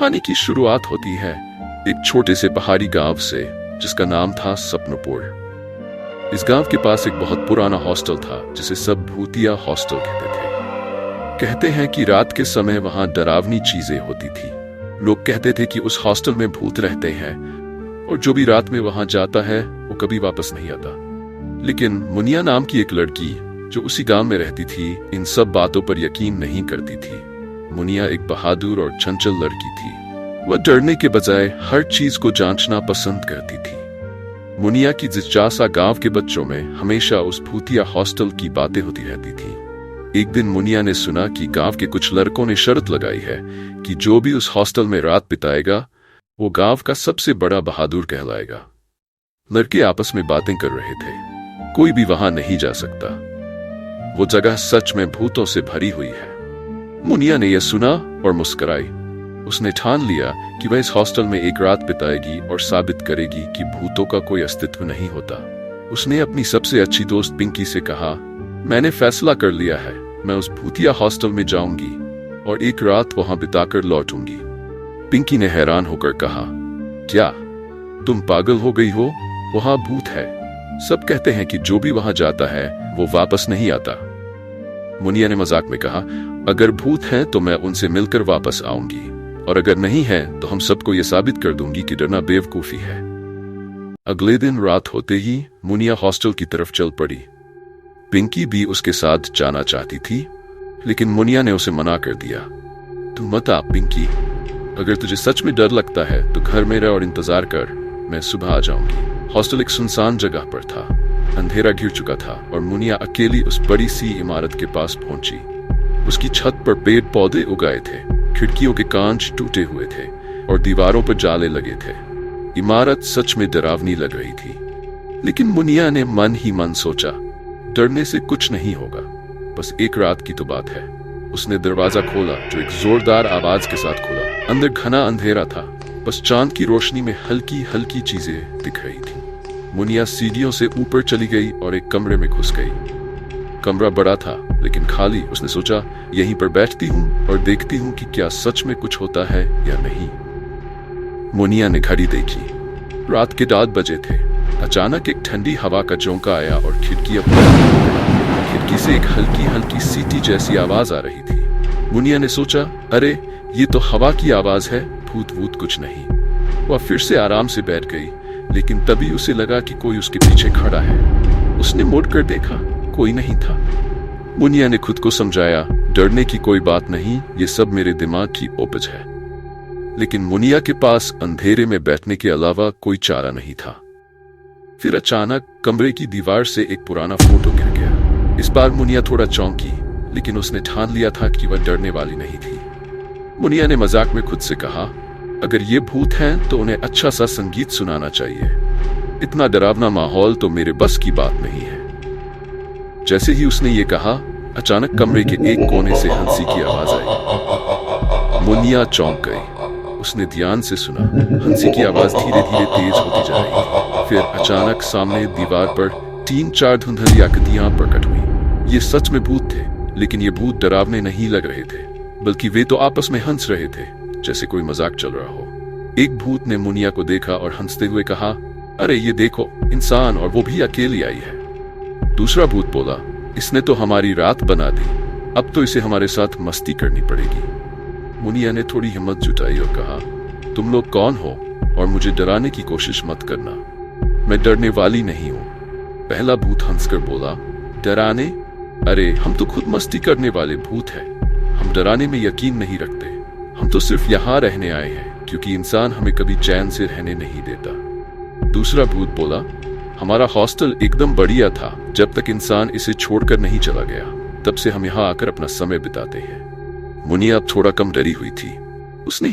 कहानी की शुरुआत होती है एक छोटे से पहाड़ी गांव से जिसका नाम था सपनपुर। इस गांव के पास एक बहुत पुराना हॉस्टल था जिसे सब भूतिया हॉस्टल कहते थे। कहते हैं कि रात के समय वहां डरावनी चीजें होती थी। लोग कहते थे कि उस हॉस्टल में भूत रहते हैं और जो भी रात में वहां जाता है वो कभी वापस नहीं आता। लेकिन मुनिया नाम की एक लड़की जो उसी गांव में रहती थी इन सब बातों पर यकीन नहीं करती थी। मुनिया एक बहादुर और चंचल लड़की थी। वह डरने के बजाय हर चीज को जांचना पसंद करती थी। मुनिया की जिज्ञासा गांव के बच्चों में हमेशा उस भूतिया हॉस्टल की बातें होती रहती थी। एक दिन मुनिया ने सुना कि गांव के कुछ लड़कों ने शर्त लगाई है कि जो भी उस हॉस्टल में रात बिताएगा वो गांव का सबसे बड़ा बहादुर कहलाएगा। लड़के आपस में बातें कर रहे थे। कोई भी वहां नहीं जा सकता। वो जगह सच में भूतों से भरी हुई है। मुनिया ने यह सुना और मुस्कुराई। उसने ठान लिया कि वह इस हॉस्टल में एक रात बिताएगी और साबित करेगी कि भूतों का कोई अस्तित्व नहीं होता। उसने अपनी सबसे अच्छी दोस्त पिंकी से कहा, मैंने फैसला कर लिया है, मैं उस भूतिया हॉस्टल में जाऊंगी और एक रात वहां बिताकर लौटूंगी। पिंकी ने हैरान होकर कहा, क्या तुम पागल हो गई हो? वहां भूत है। सब कहते हैं कि जो भी वहां जाता है वो वापस नहीं आता। मुनिया ने मजाक में कहा, अगर भूत हैं तो मैं उनसे मिलकर वापस आऊंगी और अगर नहीं है तो हम सबको यह साबित कर दूंगी कि डरना बेवकूफी है। अगले दिन रात होते ही मुनिया हॉस्टल की तरफ चल पड़ी। पिंकी भी उसके साथ जाना चाहती थी लेकिन मुनिया ने उसे मना कर दिया। तू मत आ पिंकी, अगर तुझे सच में डर लगता है तो घर में रह और इंतजार कर, मैं सुबह आ जाऊंगी। हॉस्टल एक सुनसान जगह पर था। अंधेरा घिर चुका था और मुनिया अकेली उस बड़ी सी इमारत के पास पहुंची। उसकी छत पर पेड़ पौधे उगाए थे, खिड़कियों के कांच टूटे हुए थे और दीवारों पर जाले लगे थे। इमारत सच में डरावनी लग रही थी। लेकिन मुनिया ने मन ही मन सोचा, डरने से कुछ नहीं होगा, बस एक रात की तो बात है। उसने दरवाजा खोला जो एक जोरदार आवाज के साथ खुला। अंदर घना अंधेरा था, बस चांद की रोशनी में हल्की हल्की चीजें दिख रही थी। मुनिया सीढ़ियों से ऊपर चली गई और एक कमरे में घुस गई। कमरा बड़ा था लेकिन खाली। उसने सोचा, यहीं पर बैठती हूँ और देखती हूँ कि क्या सच में कुछ होता है या नहीं। मुनिया ने घड़ी देखी। रात के 8 बजे थे। अचानक एक ठंडी हवा का झोंका आया और खिड़की से एक हल्की हल्की सीटी जैसी आवाज आ रही थी। मुनिया ने सोचा, अरे ये तो हवा की आवाज है, भूत वूत कुछ नहीं। वह फिर से आराम से बैठ गई लेकिन तभी उसे लगा कि कोई उसके पीछे खड़ा है। उसने मुड़कर देखा, कोई नहीं था। मुनिया ने खुद को समझाया, डरने की कोई बात नहीं, ये सब मेरे दिमाग की उपज है। लेकिन मुनिया के पास अंधेरे में बैठने के अलावा कोई चारा नहीं था। फिर अचानक कमरे की दीवार से एक पुराना फोटो गिर गया। इस बार मुनिया थोड़ा चौंकी लेकिन उसने ठान लिया था कि वह डरने वाली नहीं थी। मुनिया ने मजाक में खुद से कहा, अगर ये भूत हैं तो उन्हें अच्छा सा संगीत सुनाना चाहिए। इतना डरावना माहौल तो मेरे बस की बात नहीं है। जैसे ही उसने ये कहा, अचानक कमरे के एक कोने से हंसी की आवाज आई। मुनिया चौंक गई। उसने ध्यान से सुना। हंसी की आवाज धीरे धीरे तेज होती जा रही थी। फिर अचानक सामने दीवार पर 3-4 धुंधली आकृतियां प्रकट हुई। ये सच में भूत थे, लेकिन ये भूत डरावने नहीं लग रहे थे, बल्कि वे तो आपस में हंस रहे थे जैसे कोई मजाक चल रहा हो। एक भूत ने मुनिया को देखा और हंसते हुए कहा, अरे ये देखो, इंसान, और वो भी अकेली आई है। दूसरा भूत बोला, इसने तो हमारी रात बना दी, अब तो इसे हमारे साथ मस्ती करनी पड़ेगी। मुनिया ने थोड़ी हिम्मत जुटाई और कहा, तुम लोग कौन हो और मुझे डराने की कोशिश मत करना, मैं डरने वाली नहीं हूँ। पहला भूत हंसकर बोला, डराने? अरे हम तो खुद मस्ती करने वाले भूत हैं। हम डराने में यकीन नहीं रखते। हम तो सिर्फ यहाँ रहने आए हैं क्योंकि इंसान हमें कभी चैन से रहने नहीं देता। दूसरा भूत बोला, हमारा हॉस्टल एकदम बढ़िया था जब तक इंसान इसे छोड़कर नहीं चला गया, तब से हम यहाँ आकर अपना समय बिताते हैं। मुनिया अब थोड़ा कम डरी हुई थी। उसने